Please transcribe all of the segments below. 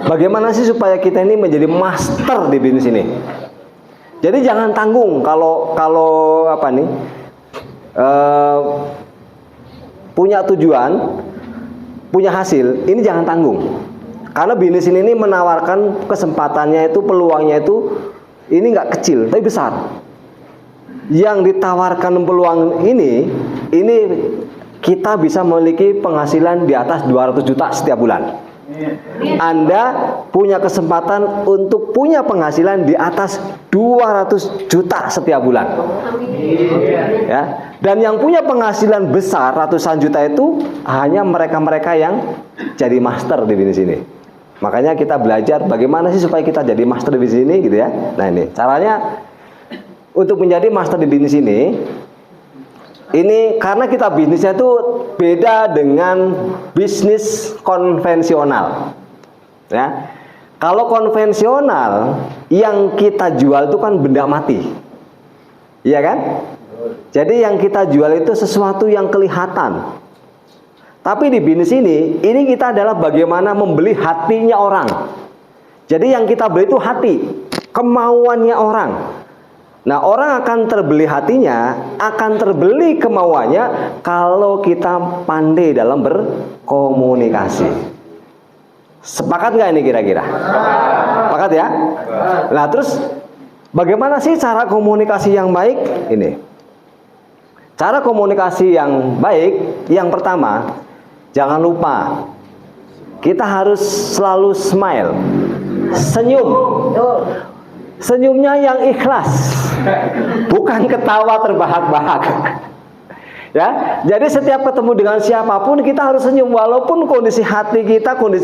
bagaimana sih supaya kita ini menjadi master di bisnis ini? Jadi jangan tanggung kalau apa nih punya tujuan, punya hasil, ini jangan tanggung. Karena bisnis ini menawarkan kesempatannya itu, peluangnya itu ini nggak kecil, tapi besar. Yang ditawarkan peluang ini kita bisa memiliki penghasilan di atas 200 juta setiap bulan. Anda punya kesempatan untuk punya penghasilan di atas 200 juta setiap bulan. Ya. Dan yang punya penghasilan besar ratusan juta itu hanya mereka-mereka yang jadi master di bisnis ini. Makanya kita belajar bagaimana sih supaya kita jadi master di bisnis ini gitu ya. Nah ini caranya untuk menjadi master di bisnis ini karena kita bisnisnya itu beda dengan bisnis konvensional. Ya. Kalau konvensional yang kita jual itu kan benda mati. Iya kan? Jadi yang kita jual itu sesuatu yang kelihatan. Tapi di bisnis ini kita adalah bagaimana membeli hatinya orang. Jadi yang kita beli itu hati, kemauannya orang. Nah, orang akan terbeli hatinya, akan terbeli kemauannya kalau kita pandai dalam berkomunikasi. Sepakat nggak ini kira-kira? Sepakat ya? Nah, terus bagaimana sih cara komunikasi yang baik? Ini. Cara komunikasi yang baik, yang pertama, jangan lupa kita harus selalu smile, senyum. Senyumnya yang ikhlas, bukan ketawa terbahak-bahak. Ya, jadi setiap ketemu dengan siapapun kita harus senyum, walaupun kondisi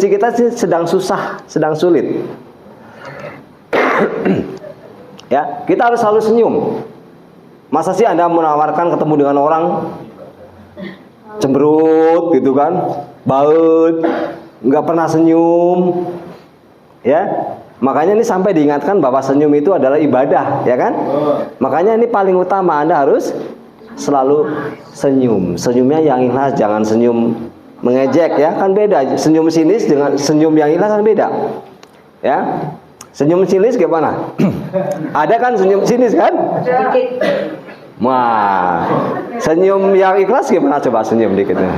kita sedang susah, sedang sulit. Ya, kita harus selalu senyum. Masa sih Anda menawarkan ketemu dengan orang cemberut gitu kan, baut, nggak pernah senyum, ya? Makanya ini sampai diingatkan bahwa senyum itu adalah ibadah, ya kan? Makanya ini paling utama, Anda harus selalu senyum. Senyumnya yang ikhlas, jangan senyum mengejek ya, kan beda. Senyum sinis dengan senyum yang ikhlas kan beda. Ya. Senyum sinis gimana? Ada kan senyum sinis kan? Wah, senyum yang ikhlas gimana? Coba senyum dikit. Nah,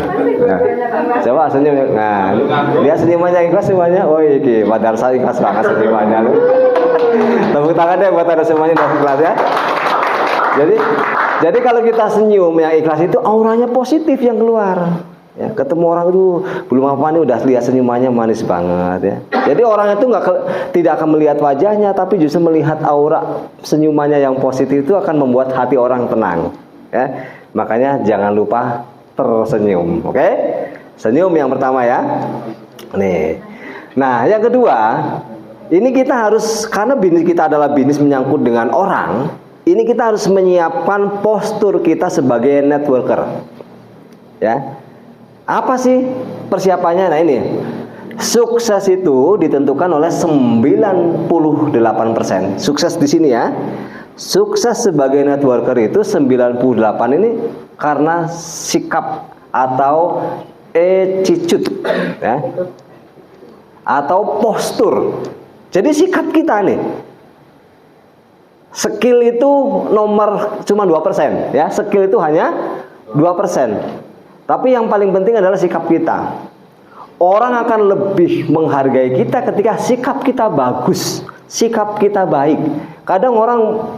coba senyum. Nah, dia senyumannya ikhlas semuanya. Oh iki, Badar saya ikhlas banget senyumannya. Tepuk tangan deh buat ada semuanya yang ikhlas ya. Jadi kalau kita senyum yang ikhlas itu auranya positif yang keluar. Ya, ketemu orang itu belum apa nih udah lihat senyumannya manis banget ya. Jadi orang itu tidak akan melihat wajahnya, tapi justru melihat aura senyumannya yang positif itu akan membuat hati orang tenang. Ya, makanya jangan lupa tersenyum, oke? Senyum yang pertama ya. Nih. Nah, yang kedua, ini kita harus, karena bisnis kita adalah bisnis menyangkut dengan orang, ini kita harus menyiapkan postur kita sebagai networker. Ya. Apa sih persiapannya? Nah ini, sukses itu ditentukan oleh 98%. Sukses di sini ya. Sukses sebagai networker itu 98 ini karena sikap atau attitude ya. Atau postur. Jadi sikap kita nih. Skill itu cuma 2% ya. Skill itu hanya 2%. Tapi yang paling penting adalah sikap kita. Orang akan lebih menghargai kita ketika sikap kita bagus, sikap kita baik. Kadang orang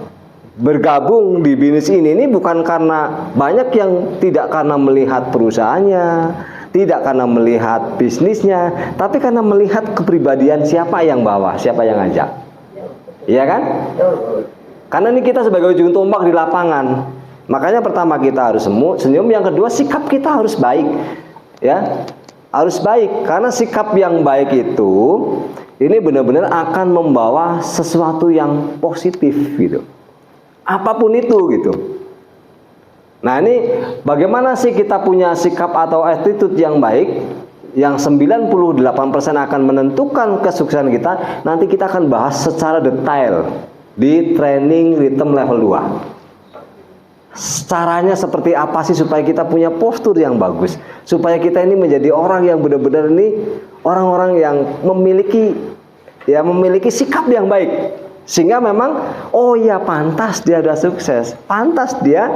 bergabung di bisnis ini bukan karena banyak yang tidak karena melihat perusahaannya, tidak karena melihat bisnisnya, tapi karena melihat kepribadian siapa yang bawa, siapa yang ngajak. Iya kan? Karena ini kita sebagai ujung tombak di lapangan. Makanya pertama kita harus senyum, yang kedua sikap kita harus baik. Ya. Harus baik karena sikap yang baik itu ini benar-benar akan membawa sesuatu yang positif gitu. Apapun itu gitu. Nah, ini bagaimana sih kita punya sikap atau attitude yang baik? Yang 98% akan menentukan kesuksesan kita. Nanti kita akan bahas secara detail di training rhythm level 2. Caranya seperti apa sih supaya kita punya postur yang bagus, supaya kita ini menjadi orang yang benar-benar ini orang-orang yang memiliki ya memiliki sikap yang baik, sehingga memang oh ya pantas dia udah sukses, pantas dia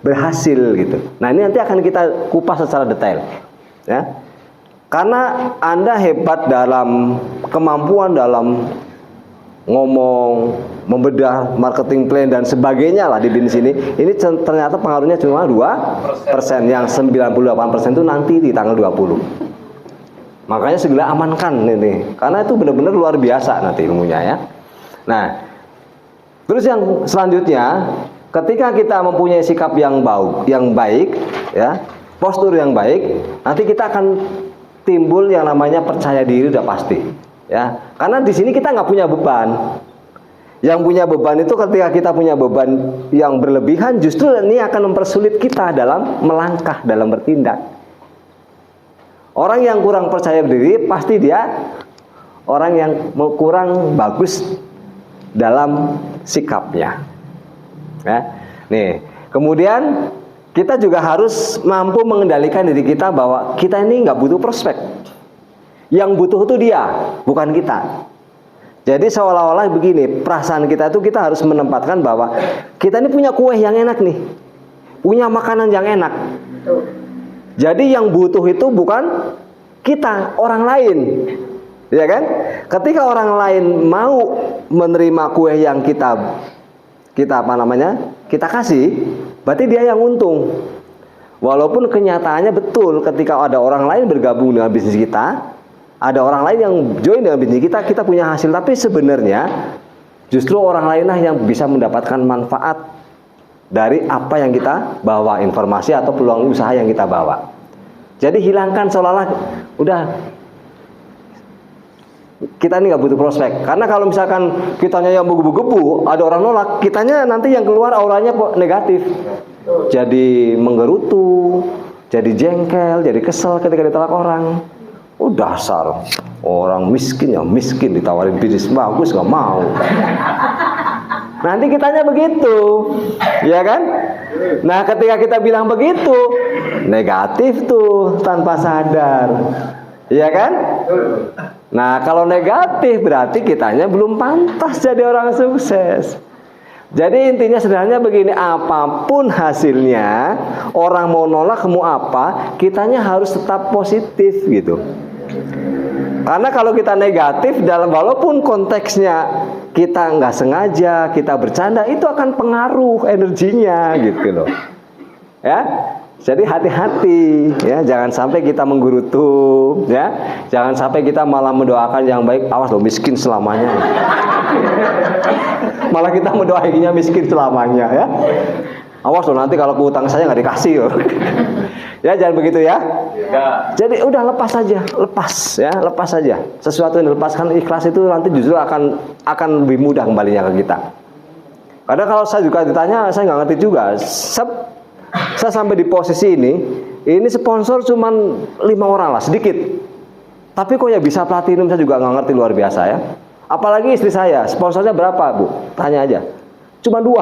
berhasil gitu. Nah ini nanti akan kita kupas secara detail ya, karena Anda hebat dalam kemampuan dalam ngomong, membedah marketing plan dan sebagainya lah di bisnis ini ternyata pengaruhnya cuma 2%, yang 98% itu nanti di tanggal 20. Makanya segera amankan ini, karena itu benar-benar luar biasa nanti ilmunya ya. Nah, terus yang selanjutnya, ketika kita mempunyai sikap yang baik ya, postur yang baik, nanti kita akan timbul yang namanya percaya diri udah pasti. Ya, karena di sini kita nggak punya beban. Yang punya beban itu ketika kita punya beban yang berlebihan, justru ini akan mempersulit kita dalam melangkah, dalam bertindak. Orang yang kurang percaya diri pasti dia orang yang kurang bagus dalam sikapnya. Ya, nih. Kemudian kita juga harus mampu mengendalikan diri kita bahwa kita ini nggak butuh prospek. Yang butuh itu dia, bukan kita. Jadi seolah-olah begini, perasaan kita itu kita harus menempatkan bahwa kita ini punya kue yang enak nih, punya makanan yang enak. Jadi yang butuh itu bukan kita, orang lain, ya kan? Ketika orang lain mau menerima kue yang kita kasih, berarti dia yang untung. Walaupun kenyataannya betul, ketika ada orang lain bergabung dengan bisnis kita, ada orang lain yang join dengan bisnis kita, kita punya hasil. Tapi sebenarnya justru orang lainlah yang bisa mendapatkan manfaat dari apa yang kita bawa, informasi atau peluang usaha yang kita bawa. Jadi hilangkan seolah-olah udah kita ini nggak butuh prospek. Karena kalau misalkan kitanya yang menggebu-gebu, ada orang nolak, kitanya nanti yang keluar auranya negatif. Jadi menggerutu, jadi jengkel, jadi kesel ketika ditolak orang. Oh dasar orang miskin ya miskin, ditawarin bisnis bagus nggak mau. Nanti kitanya begitu, ya kan? Nah ketika kita bilang begitu, negatif tuh tanpa sadar, ya kan? Nah kalau negatif berarti kitanya belum pantas jadi orang sukses. Jadi intinya sebenarnya begini, apapun hasilnya, orang mau nolak mau apa, kitanya harus tetap positif gitu. Karena kalau kita negatif, dalam walaupun konteksnya kita nggak sengaja, kita bercanda, itu akan pengaruh energinya gitu loh. Ya, jadi hati-hati ya, jangan sampai kita menggerutu, ya, jangan sampai kita malah mendoakan yang baik, awas lo miskin selamanya. Malah kita mendoainya miskin selamanya ya. Awas lo nanti kalau utang saya nggak dikasih loh. Ya jangan begitu ya. Jadi udah lepas saja, lepas saja. Sesuatu yang dilepaskan ikhlas itu nanti justru akan lebih mudah kembalinya ke kita. Karena kalau saya juga ditanya, saya nggak ngerti juga. Saya sampai di posisi ini sponsor cuman 5 orang lah, sedikit. Tapi kok ya bisa platinum, saya juga nggak ngerti, luar biasa ya. Apalagi istri saya, sponsornya berapa Bu? Tanya aja. Cuma 2.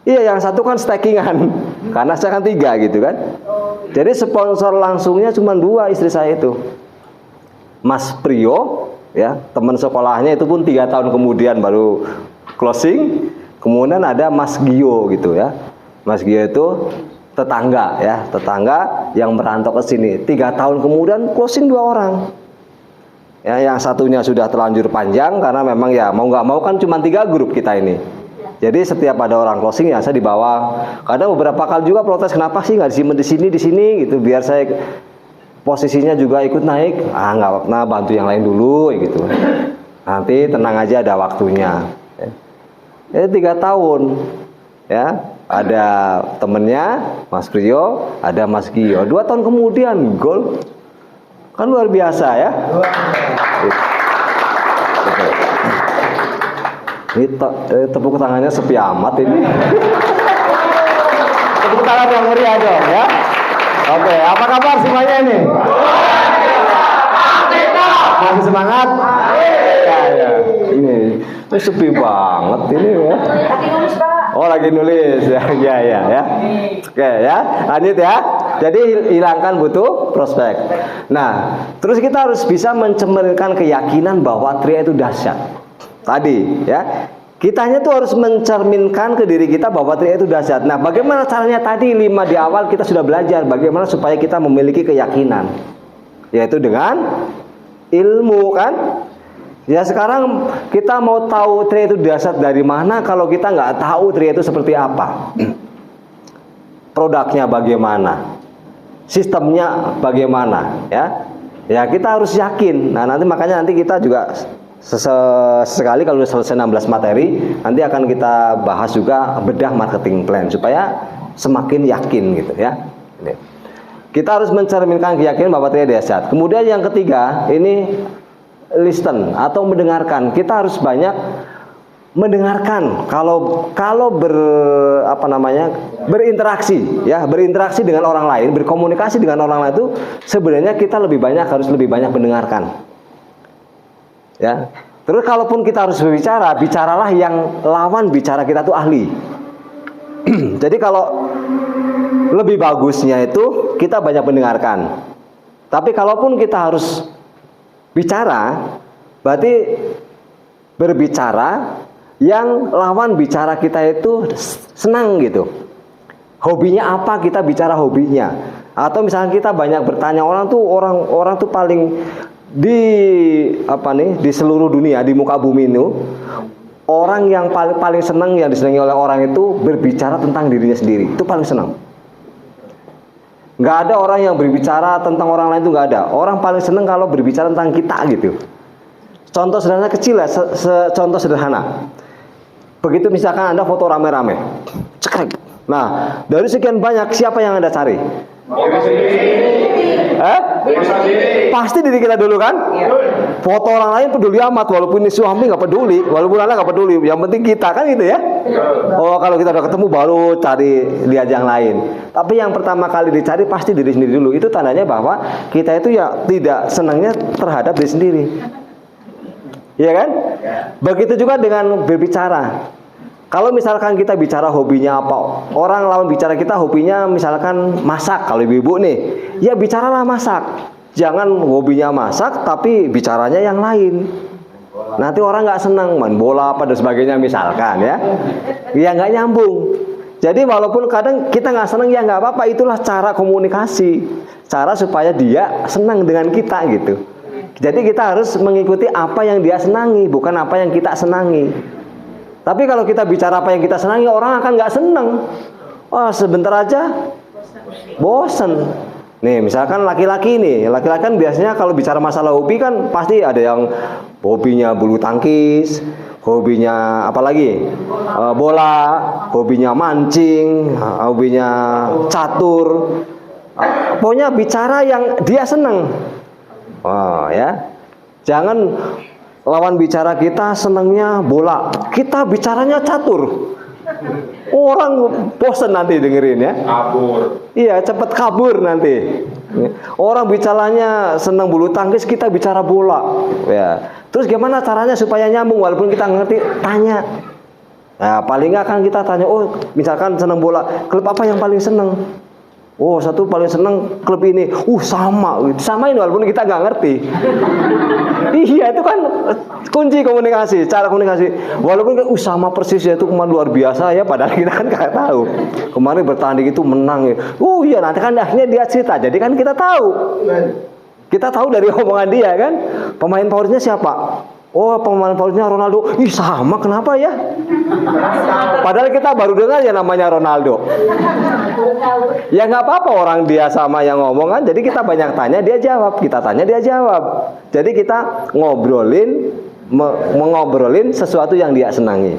Iya, yang satu kan stackingan, karena saya kan 3 gitu kan. Jadi sponsor langsungnya cuma 2 istri saya itu. Mas Priyo, ya teman sekolahnya itu pun 3 tahun kemudian baru closing. Kemudian ada Mas Gio gitu ya. Mas Gio itu tetangga yang merantau ke sini. 3 tahun kemudian closing 2 orang. Ya, yang satunya sudah terlanjur panjang karena memang ya mau nggak mau kan cuma 3 grup kita ini. Jadi setiap ada orang closing ya saya dibawa. Kadang beberapa kali juga protes, kenapa sih nggak disimpan di sini gitu, biar saya posisinya juga ikut naik. Nggak apa-apa, bantu yang lain dulu gitu. Nanti tenang aja, ada waktunya. Jadi 3 tahun ya, ada temennya Mas Priyo, ada Mas Gio. 2 tahun kemudian gol, kan luar biasa ya. Ini tepuk tangannya sepi amat ini. Tepuk tangan yang meriah dong ya. Oke, apa kabar semuanya ini? Masih semangat? Ya. Ini sepi banget ini ya. Oh lagi nulis ya. Oke ya, lanjut ya. Jadi hilangkan butuh prospek. Nah, terus kita harus bisa mencerminkan keyakinan bahwa tria itu dahsyat. Tadi ya, kitanya tuh harus mencerminkan ke diri kita bahwa tria itu dahsyat. Nah, bagaimana caranya? Tadi 5 di awal kita sudah belajar bagaimana supaya kita memiliki keyakinan, yaitu dengan ilmu kan. Ya sekarang kita mau tahu tria itu dahsyat dari mana kalau kita nggak tahu tria itu seperti apa, produknya bagaimana, sistemnya bagaimana, ya. Ya kita harus yakin. Nah nanti makanya nanti kita juga sesekali kalau sudah selesai 16 materi, nanti akan kita bahas juga bedah marketing plan supaya semakin yakin gitu ya. Kita harus mencerminkan keyakinan bahwa tria dahsyat. Kemudian yang ketiga ini listen atau mendengarkan. Kita harus banyak mendengarkan. Kalau berinteraksi ya, berinteraksi dengan orang lain, berkomunikasi dengan orang lain itu sebenarnya kita harus lebih banyak mendengarkan. Ya. Terus kalaupun kita harus berbicara, bicaralah yang lawan bicara kita tuh ahli. Jadi kalau lebih bagusnya itu kita banyak mendengarkan. Tapi kalaupun kita harus bicara, berarti berbicara yang lawan bicara kita itu senang gitu. Hobinya apa, kita bicara hobinya. Atau misalnya kita banyak bertanya, orang tuh paling di seluruh dunia, di muka bumi itu, orang yang paling senang yang disenangi oleh orang itu berbicara tentang dirinya sendiri. Itu paling senang. Nggak ada orang yang berbicara tentang orang lain, itu nggak ada. Orang paling seneng kalau berbicara tentang kita gitu. Contoh sederhana kecil ya, contoh sederhana. Begitu misalkan Anda foto rame-rame, cekrek. Nah, dari sekian banyak siapa yang Anda cari? Pasti diri kita dulu kan? Foto orang lain peduli amat, walaupun ini suami nggak peduli, walaupun anak nggak peduli. Yang penting kita kan gitu ya. Oh kalau kita udah ketemu baru cari lihat yang lain. Tapi yang pertama kali dicari pasti diri sendiri dulu. Itu tandanya bahwa kita itu ya tidak senangnya terhadap diri sendiri. Iya kan? Begitu juga dengan berbicara. Kalau misalkan kita bicara hobinya apa, orang lawan bicara kita hobinya misalkan masak, kalau ibu-ibu nih, ya bicaralah masak. Jangan hobinya masak tapi bicaranya yang lain. Nanti orang nggak senang, main bola apa dan sebagainya misalkan ya. Ya nggak nyambung. Jadi walaupun kadang kita nggak senang, ya nggak apa-apa, itulah cara komunikasi. Cara supaya dia senang dengan kita gitu. Jadi kita harus mengikuti apa yang dia senangi, bukan apa yang kita senangi. Tapi kalau kita bicara apa yang kita senangi, orang akan nggak senang. Oh sebentar aja bosan. Nih misalkan laki-laki nih, laki-laki kan biasanya kalau bicara masalah hobi kan pasti ada yang hobinya bulu tangkis, hobinya apalagi bola, hobinya mancing, hobinya catur. Pokoknya bicara yang dia senang. Oh ya, jangan lawan bicara kita senangnya bola, kita bicaranya catur. Orang bosan nanti dengerin ya. Kabur. Iya, cepat kabur nanti. Orang bicaranya senang bulu tangkis, kita bicara bola. Ya. Terus gimana caranya supaya nyambung walaupun kita ngerti? Tanya. Nah, paling nggak kan kita tanya, oh misalkan senang bola, klub apa yang paling senang? Oh satu paling seneng klub ini, samain walaupun kita nggak ngerti. Iya itu kan kunci komunikasi, cara komunikasi. Walaupun sama persis ya itu kemarin luar biasa ya, padahal kita kan nggak tahu. Kemarin bertanding itu menang ya. Iya nanti kan akhirnya dia cerita, jadi kan kita tahu. Kita tahu dari omongan dia kan, pemain favoritnya siapa? Oh pemain favoritnya Ronaldo. Ih sama kenapa ya? Padahal kita baru dengar ya namanya Ronaldo. Ya nggak apa-apa orang dia sama yang ngomong kan. Jadi kita banyak tanya dia jawab, kita tanya dia jawab. Jadi kita ngobrolin sesuatu yang dia senangi.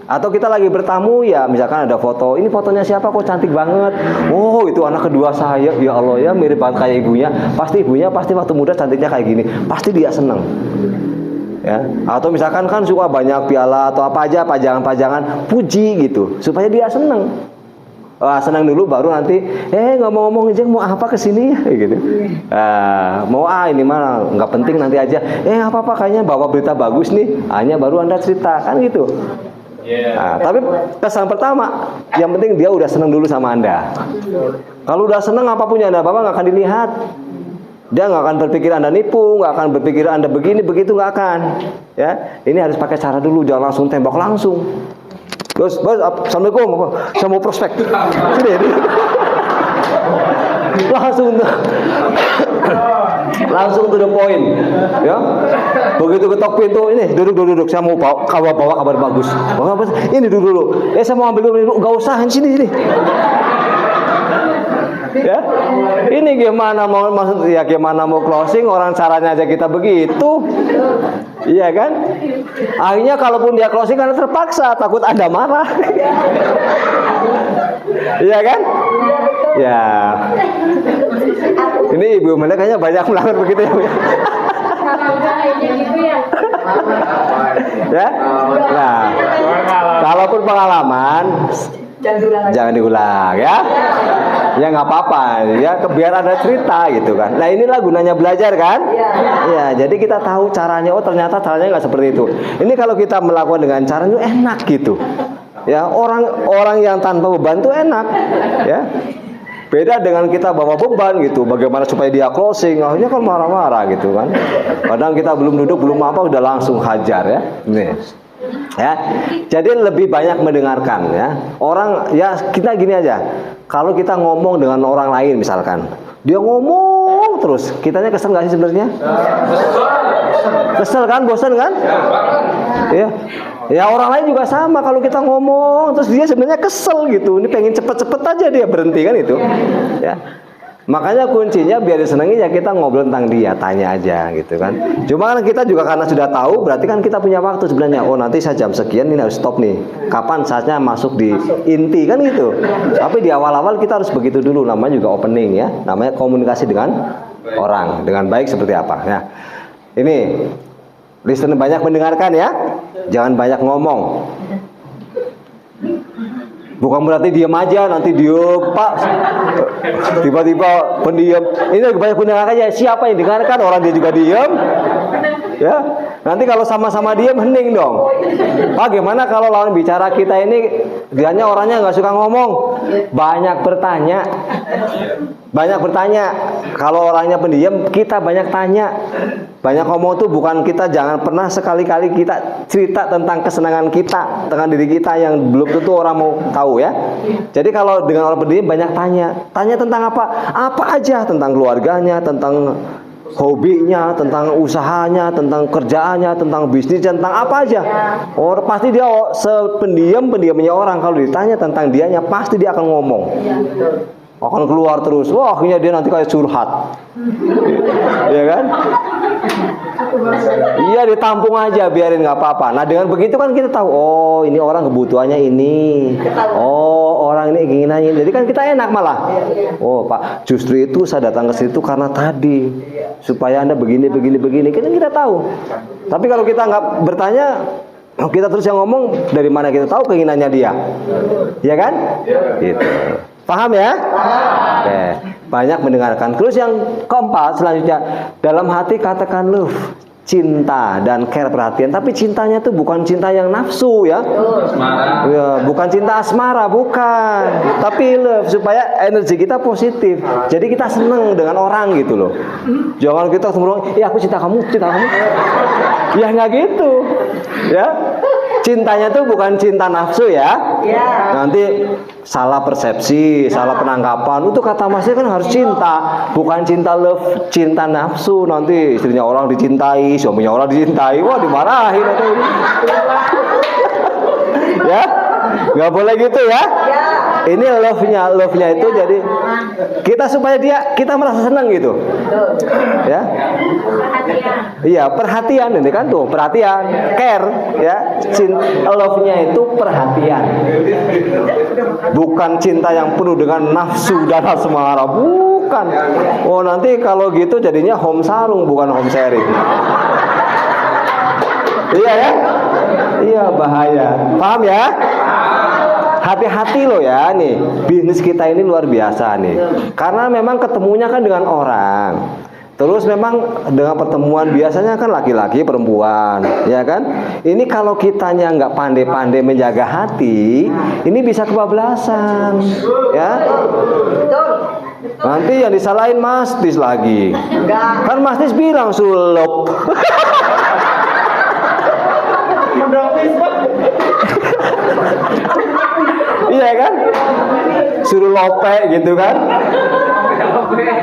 Atau kita lagi bertamu ya misalkan ada foto, ini fotonya siapa kok cantik banget. Oh itu anak kedua saya, ya Allah ya mirip banget kayak ibunya. Pasti ibunya pasti waktu muda cantiknya kayak gini. Pasti dia senang. Ya, atau misalkan kan suka banyak piala atau apa aja pajangan-pajangan puji gitu supaya dia senang. Senang dulu baru nanti ngomong-ngomong aja mau apa kesini ya gitu. Mau ini mah nggak penting nanti aja. Nggak apa-apa kayaknya bawa berita bagus nih. Hanya baru Anda cerita kan gitu. Tapi kesan pertama yang penting dia udah senang dulu sama Anda. Kalau udah senang apapun yang Anda bawa nggak akan dilihat. Dia nggak akan berpikir Anda nipu, nggak akan berpikir Anda begini begitu, nggak akan. Ya, ini harus pakai cara dulu, jangan langsung tembak langsung. Terus, assalamualaikum, saya mau prospek. Sini. langsung to the point, ya. Begitu ketok pintu, ini duduk, saya mau bawa kabar bagus. Ini dulu. Saya mau ambil dulu, nggak usah sini. Ya, ini gimana mau closing, orang caranya aja kita begitu, iya kan? Akhirnya kalaupun dia closing karena terpaksa, takut Anda marah, iya kan? Ya, ini Ibu Mela kayaknya banyak melanggar begitu ya. Ya, nah, kalaupun pengalaman jangan diulang ya. Ya nggak apa-apa ya, biar ada cerita gitu kan. Nah inilah gunanya belajar kan. Ya jadi kita tahu caranya. Oh ternyata caranya nggak seperti itu. Ini kalau kita melakukan dengan cara itu enak gitu. Ya orang yang tanpa beban itu enak. Ya beda dengan kita bawa beban gitu. Bagaimana supaya dia closing? Akhirnya kan marah-marah gitu kan. Kadang kita belum duduk belum apa udah langsung hajar ya. Nih. Ya, jadi lebih banyak mendengarkan ya. Orang ya kita gini aja. Kalau kita ngomong dengan orang lain misalkan, dia ngomong terus, kitanya kesel nggak sih sebenarnya? Kesel kan, bosan kan? Ya, ya orang lain juga sama. Kalau kita ngomong terus dia sebenarnya kesel gitu. Ini pengen cepet-cepet aja dia berhenti kan itu. Ya. Makanya kuncinya biar disenangi ya kita ngobrol tentang dia, tanya aja gitu kan. Cuma kan kita juga karena sudah tahu, berarti kan kita punya waktu sebenarnya. Oh nanti saya jam sekian ini harus stop nih. Kapan saatnya masuk di inti kan gitu. Tapi di awal-awal kita harus begitu dulu. Namanya juga opening ya. Namanya komunikasi dengan orang dengan baik seperti apa. Nah ini listen banyak mendengarkan ya. Jangan banyak ngomong. Bukan berarti diam aja, nanti diem Pak. Tiba-tiba pendiam. Ini lebih banyak mendengarkan aja. Siapa yang dengarkan? Orang dia juga diam. Ya, nanti kalau sama-sama diam hening dong. Pak, gimana kalau lawan bicara kita ini dianya orangnya nggak suka ngomong, banyak bertanya. Kalau orangnya pendiam, kita banyak tanya. Banyak ngomong tuh bukan kita, jangan pernah sekali-kali kita cerita tentang kesenangan kita, tentang diri kita yang belum tentu orang mau tahu ya. Jadi kalau dengan orang pendiam banyak tanya. Tanya tentang apa? Apa aja, tentang keluarganya, tentang hobinya, tentang usahanya, tentang kerjaannya, tentang bisnis, tentang apa aja. Orang pasti dia pendiamnya orang kalau ditanya tentang dianya pasti dia akan ngomong. Akan keluar terus. Wah, akhirnya dia nanti kayak curhat. Iya kan? Iya, ditampung aja, biarin nggak apa-apa. Nah, dengan begitu kan kita tahu, oh, ini orang kebutuhannya ini. Oh, orang ini keinginannya ini. Jadi kan kita enak malah. Oh, Pak, justru itu saya datang ke situ karena tadi supaya Anda begini. Kan kita tahu. Tapi kalau kita nggak bertanya, kita terus yang ngomong, dari mana kita tahu keinginannya dia? Iya kan? Gitu. Paham ya? Oke. Banyak mendengarkan. Terus yang keempat selanjutnya, dalam hati katakan love, cinta dan care, perhatian. Tapi cintanya tuh bukan cinta yang nafsu ya. Ya, bukan cinta asmara, bukan. Tapi love supaya energi kita positif. Jadi kita seneng dengan orang gitu loh. Jangan kita semua, aku cinta kamu. Ya nggak gitu. Ya. Cintanya tuh bukan cinta nafsu ya. Nanti salah persepsi, salah penangkapan. Itu kata Masnya kan harus cinta, bukan cinta love, cinta nafsu. Nanti istrinya orang dicintai, suaminya orang dicintai, wah dimarahin atau ini. Ya, nggak boleh gitu ya. Ini love-nya itu jadi kita supaya kita merasa senang gitu. Ya. Iya, perhatian ini kan tuh, perhatian, care ya. Love-nya itu perhatian. Bukan cinta yang penuh dengan nafsu dan asmara, bukan. Oh, nanti kalau gitu jadinya home sarung bukan home sharing. Iya ya? Iya, bahaya. Paham ya? Hati-hati loh ya nih, bisnis kita ini luar biasa nih. Karena memang ketemunya kan dengan orang. Terus memang dengan pertemuan biasanya kan laki-laki perempuan, ya kan? Ini kalau kitanya nggak pandai-pandai menjaga hati, ini bisa kebablasan, ya. Nanti yang disalahin Mastis lagi. Kan Mastis bilang sulop. Iya kan? Suruh lope gitu kan?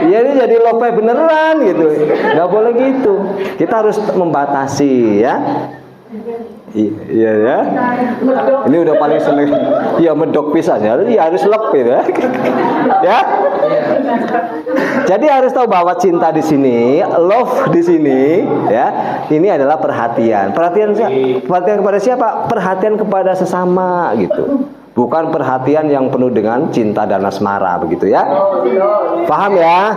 Iya, ini jadi lope beneran gitu. Nggak boleh gitu. Kita harus membatasi ya. Iya ya. Ini udah paling seneng. Iya, medok pisan ya. Iya, harus lep ya. Ya. Jadi harus tahu bahwa cinta di sini, love di sini ya, ini adalah perhatian. Perhatian kepada siapa? Perhatian kepada sesama gitu. Bukan perhatian yang penuh dengan cinta dan asmara begitu ya. Paham ya?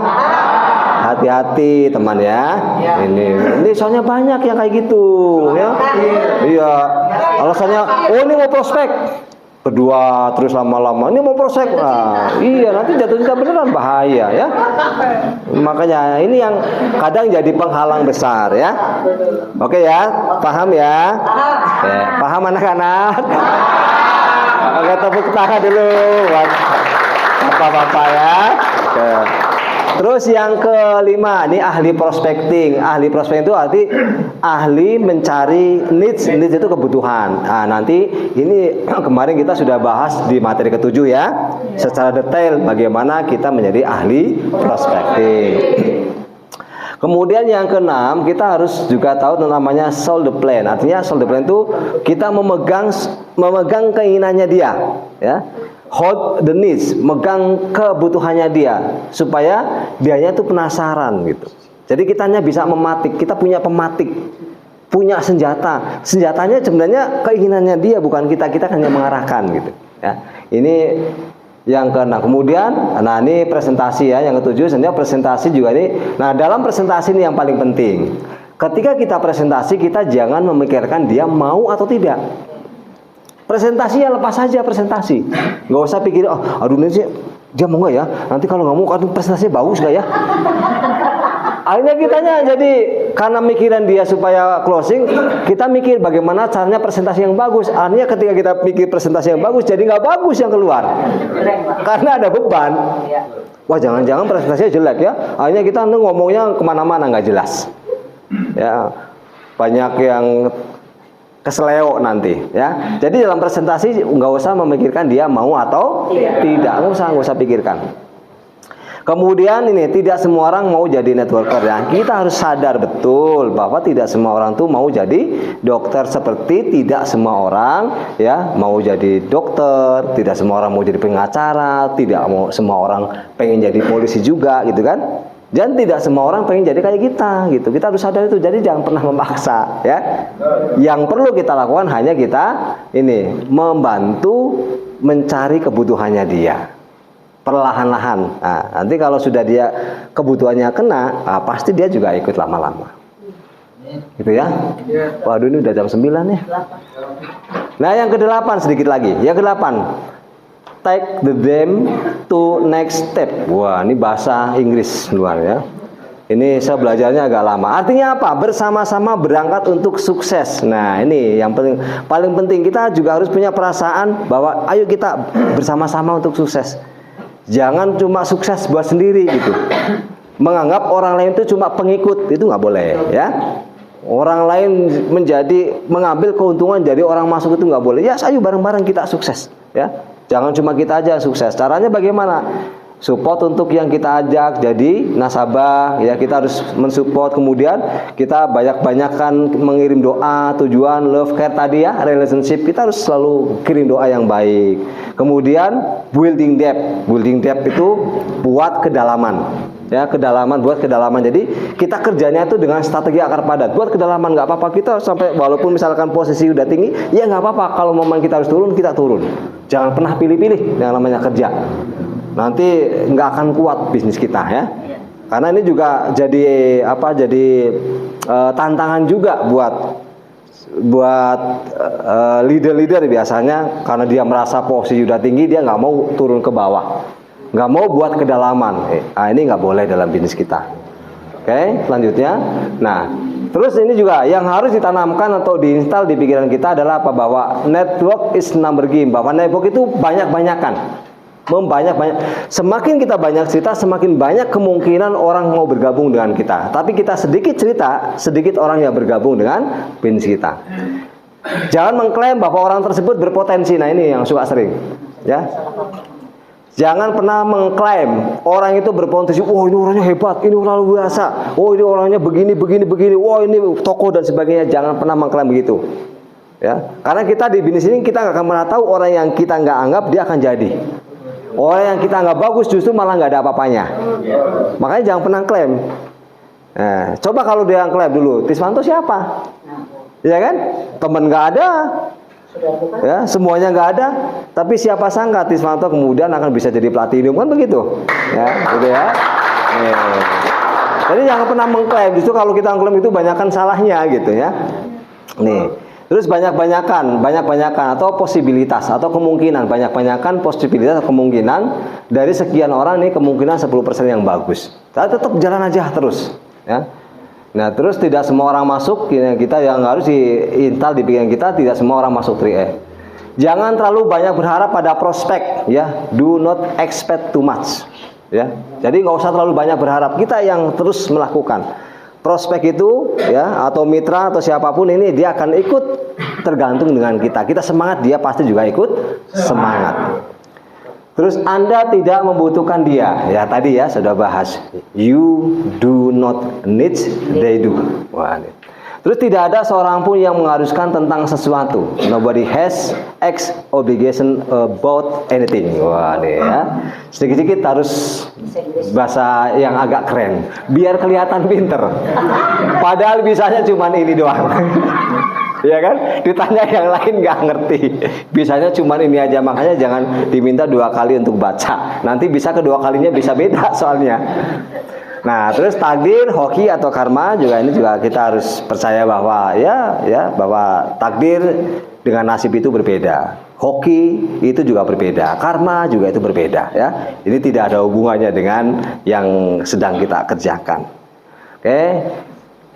Hati-hati teman ya. Ini soalnya banyak yang kayak gitu ya. Iya. Alasannya, oh ini mau prospek. Kedua terus lama-lama ini mau prospek. Iya, nanti jatuh cinta beneran bahaya ya. Makanya ini yang kadang jadi penghalang besar ya. Oke ya, paham ya? Oke, paham anak-anak? Oke, tepuk tangan dulu buat bapak-bapak ya. Oke. Terus yang kelima, ini ahli prospecting. Ahli prospecting itu arti ahli mencari needs. Needs itu kebutuhan. Nah, nanti ini kemarin kita sudah bahas di materi ke-7 ya, secara detail bagaimana kita menjadi ahli prospecting. Kemudian yang keenam, kita harus juga tahu namanya soul the plan. Artinya soul the plan itu kita memegang keinginannya dia, ya. Hold the needs, megang kebutuhannya dia, supaya dianya itu penasaran gitu. Jadi kitanya bisa mematik, kita punya pematik, punya senjata. Senjatanya sebenarnya keinginannya dia, bukan kita hanya mengarahkan gitu. Ya, ini yang keenam. Kemudian, nah ini presentasi ya, yang ketujuh. Sebenarnya presentasi juga ini. Nah, dalam presentasi ini yang paling penting. Ketika kita presentasi, kita jangan memikirkan dia mau atau tidak. Presentasi ya lepas saja presentasi. Nggak usah pikir, oh, aduh ini sih dia mau nggak ya? Nanti kalau nggak mau, kan presentasinya bagus nggak ya? Akhirnya kitanya jadi karena mikiran dia supaya closing, kita mikir bagaimana caranya presentasi yang bagus. Akhirnya ketika kita pikir presentasi yang bagus, jadi nggak bagus yang keluar. Karena ada beban. Wah, jangan-jangan presentasinya jelek ya. Akhirnya kita ngomongnya kemana-mana nggak jelas. Ya, banyak yang keseleo nanti ya. Jadi dalam presentasi nggak usah memikirkan dia mau atau tidak, nggak usah pikirkan. Kemudian ini, tidak semua orang mau jadi networker ya. Kita harus sadar betul bahwa tidak semua orang tuh mau jadi dokter, seperti tidak semua orang ya mau jadi dokter, tidak semua orang mau jadi pengacara, tidak mau semua orang pengen jadi polisi juga gitu kan. Dan tidak semua orang pengen jadi kayak kita gitu. Kita harus sadar itu. Jadi jangan pernah memaksa ya. Yang perlu kita lakukan hanya kita ini membantu mencari kebutuhannya dia. Perlahan-lahan. Nah, nanti kalau sudah dia kebutuhannya kena, nah, pasti dia juga ikut lama-lama. Gitu ya. Waduh, ini udah jam 9 ya. Nah, yang ke-8 sedikit lagi. Yang ke-8. Take the them to next step. Wah, ini bahasa Inggris luar ya. Ini saya belajarnya agak lama. Artinya apa? Bersama-sama berangkat untuk sukses. Nah, ini yang paling penting. Kita juga harus punya perasaan bahwa ayo kita bersama-sama untuk sukses. Jangan cuma sukses buat sendiri gitu. Menganggap orang lain itu cuma pengikut, itu nggak boleh ya. Orang lain mengambil keuntungan dari orang masuk itu nggak boleh. Ya, ayo bareng-bareng kita sukses ya. Jangan cuma kita aja sukses. Caranya bagaimana? Support untuk yang kita ajak jadi nasabah ya, kita harus mensupport. Kemudian kita banyak-banyakkan mengirim doa, tujuan, love, care tadi ya, relationship. Kita harus selalu kirim doa yang baik. Kemudian building depth. Building depth itu buat kedalaman. Ya, buat kedalaman. Jadi kita kerjanya itu dengan strategi akar padat. Buat kedalaman, nggak apa-apa kita sampai walaupun misalkan posisi udah tinggi, ya nggak apa-apa. Kalau momen kita harus turun, kita turun. Jangan pernah pilih-pilih yang namanya kerja. Nanti nggak akan kuat bisnis kita ya. Karena ini juga jadi tantangan juga buat leader-leader biasanya, karena dia merasa posisi udah tinggi, dia nggak mau turun ke bawah. Nggak mau buat kedalaman. Ini nggak boleh dalam bisnis kita. Oke, selanjutnya. Nah, terus ini juga yang harus ditanamkan atau diinstal di pikiran kita adalah apa? Bahwa network is number game. Bahwa network itu banyak-banyakan. Semakin kita banyak cerita, semakin banyak kemungkinan orang mau bergabung dengan kita. Tapi kita sedikit cerita, sedikit orang yang bergabung dengan bisnis kita. Jangan mengklaim bahwa orang tersebut berpotensi. Nah, ini yang suka sering, ya. Jangan pernah mengklaim orang itu berpotensi. Oh, ini orangnya hebat, ini orang luar biasa. Oh, ini orangnya begini. Wah, ini tokoh dan sebagainya. Jangan pernah mengklaim begitu. Ya, karena kita di bisnis ini kita nggak akan pernah tahu orang yang kita nggak anggap dia akan jadi. Orang yang kita nggak bagus justru malah nggak ada apa-apanya. Makanya jangan pernah klaim. Nah, coba kalau dia yang klaim dulu, Tiswanto siapa? Ya kan? Temen nggak ada, ya semuanya nggak ada. Tapi siapa sangka Tiswanto kemudian akan bisa jadi platinum, kan begitu? Ya, gitu ya. Jadi jangan pernah mengklaim. Justru kalau kita mengklaim itu banyakkan salahnya, gitu ya. Nih. Terus banyak-banyakan atau posibilitas atau kemungkinan, banyak-banyakan posibilitas atau kemungkinan dari sekian orang ini kemungkinan 10% yang bagus. Tapi tetap jalan aja terus, ya. Nah, terus tidak semua orang masuk, kita yang harus diintal di pikiran kita, tidak semua orang masuk 3E. Jangan terlalu banyak berharap pada prospek, ya. Do not expect too much, ya. Jadi nggak usah terlalu banyak berharap, kita yang terus melakukan. Prospek itu, ya, atau mitra atau siapapun ini dia akan ikut tergantung dengan kita. Kita semangat, dia pasti juga ikut semangat. Terus Anda tidak membutuhkan dia. Ya tadi ya sudah bahas. You do not need, they do. Wah, ini. Terus tidak ada seorang pun yang mengharuskan tentang sesuatu. Nobody has X obligation about anything. Wah, ini ya. Sedikit-sedikit harus bahasa yang agak keren, biar kelihatan pinter. Padahal bisanya cuma ini doang. Ya kan? Ditanya yang lain nggak ngerti. Bisanya cuma ini aja, makanya jangan diminta 2 kali untuk baca. Nanti bisa kedua kalinya bisa beda soalnya. Nah, terus takdir, hoki atau karma juga ini juga kita harus percaya bahwa bahwa takdir dengan nasib itu berbeda. Hoki itu juga berbeda, karma juga itu berbeda, ya. Ini tidak ada hubungannya dengan yang sedang kita kerjakan. Oke.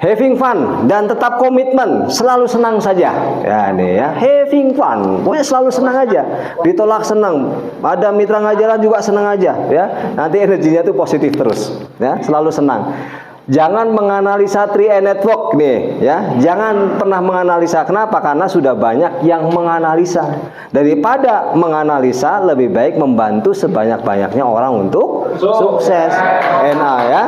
Having fun dan tetap komitmen, selalu senang saja. Ya ini ya, having fun, pokoknya selalu senang aja. Ditolak senang, ada mitra ngajaran juga senang aja, ya. Nanti energinya tuh positif terus, ya, selalu senang. Jangan menganalisa 3E network nih, ya. Jangan pernah menganalisa. Kenapa? Karena sudah banyak yang menganalisa. Daripada menganalisa, lebih baik membantu sebanyak-banyaknya orang untuk sukses. NA ya.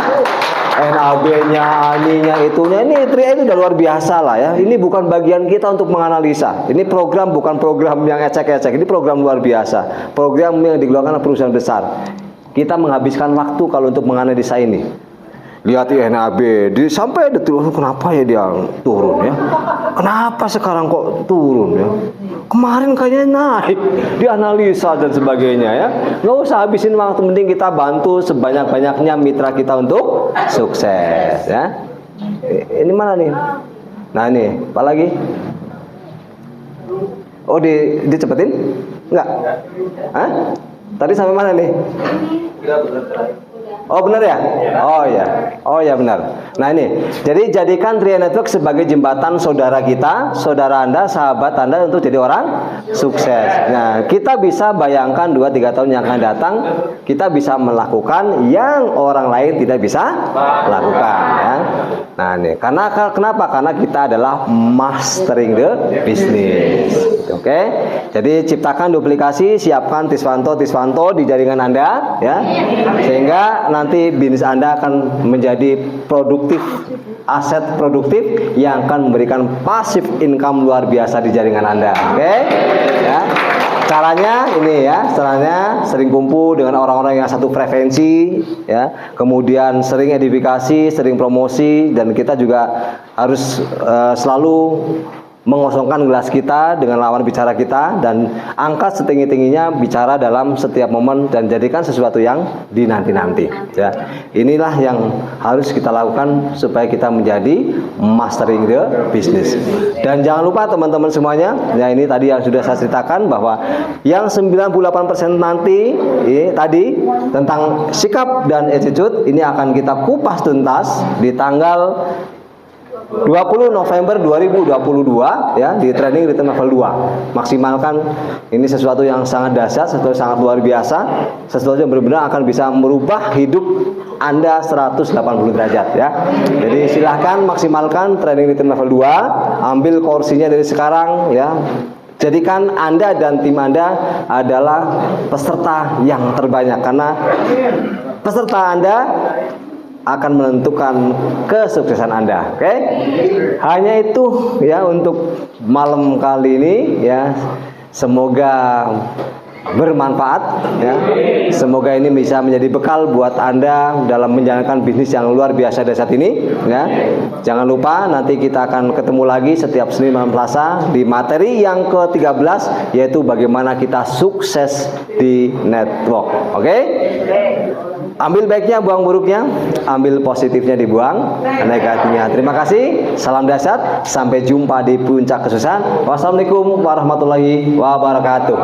NAB-nya, ANI-nya, itunya, ini 3E itu udah luar biasa lah ya. Ini bukan bagian kita untuk menganalisa. Ini program bukan program yang ecek-ecek. Ini program luar biasa. Program yang dikeluarkan oleh perusahaan besar. Kita menghabiskan waktu kalau untuk menganalisa ini. Lihat NAB, sampai detik kenapa ya dia turun ya? Kenapa sekarang kok turun ya? Kemarin kayaknya naik, dianalisa dan sebagainya ya. Nggak usah habisin waktu, penting kita bantu sebanyak-banyaknya mitra kita untuk sukses ya. Ini mana nih? Nah ini, apa lagi? Oh dicepetin? Enggak? Hah? Tadi sampai mana nih? Oh benar ya? Oh ya benar. Nah ini, jadi jadikan 3E Network sebagai jembatan saudara kita, saudara Anda, sahabat Anda untuk jadi orang sukses. Nah kita bisa bayangkan 2-3 tahun yang akan datang, kita bisa melakukan yang orang lain tidak bisa lakukan. Ya. Nah ini, kenapa? Karena kita adalah mastering the business. Oke? Jadi ciptakan duplikasi, siapkan Tiswanto di jaringan Anda, ya, sehingga nanti bisnis Anda akan menjadi produktif, aset produktif yang akan memberikan passive income luar biasa di jaringan Anda. Oke? Ya. Caranya ini ya, caranya sering kumpul dengan orang-orang yang satu frekuensi, ya. Kemudian sering edifikasi, sering promosi, dan kita juga harus selalu mengosongkan gelas kita dengan lawan bicara kita, dan angkat setinggi-tingginya bicara dalam setiap momen dan jadikan sesuatu yang dinanti-nanti ya. Inilah yang harus kita lakukan supaya kita menjadi mastering the business. Dan jangan lupa teman-teman semuanya, ya ini tadi yang sudah saya ceritakan bahwa yang 98% nanti tadi tentang sikap dan attitude ini akan kita kupas tuntas di tanggal 20 November 2022 ya, di training written level 2. Maksimalkan, ini sesuatu yang sangat dahsyat, sesuatu yang sangat luar biasa, sesuatu yang benar-benar akan bisa merubah hidup Anda 180 derajat ya. Jadi silahkan maksimalkan training written level 2, ambil kursinya dari sekarang ya. Jadikan Anda dan tim Anda adalah peserta yang terbanyak, karena peserta Anda akan menentukan kesuksesan Anda. Oke? Hanya itu ya untuk malam kali ini ya. Semoga bermanfaat ya. Semoga ini bisa menjadi bekal buat Anda dalam menjalankan bisnis yang luar biasa saat ini ya. Jangan lupa nanti kita akan ketemu lagi setiap Senin malam Selasa di materi yang ke-13, yaitu bagaimana kita sukses di network. Oke? Ambil baiknya, buang buruknya, ambil positifnya, dibuang negatifnya. Terima kasih, salam dahsyat, sampai jumpa di puncak kesuksesan. Wassalamualaikum warahmatullahi wabarakatuh.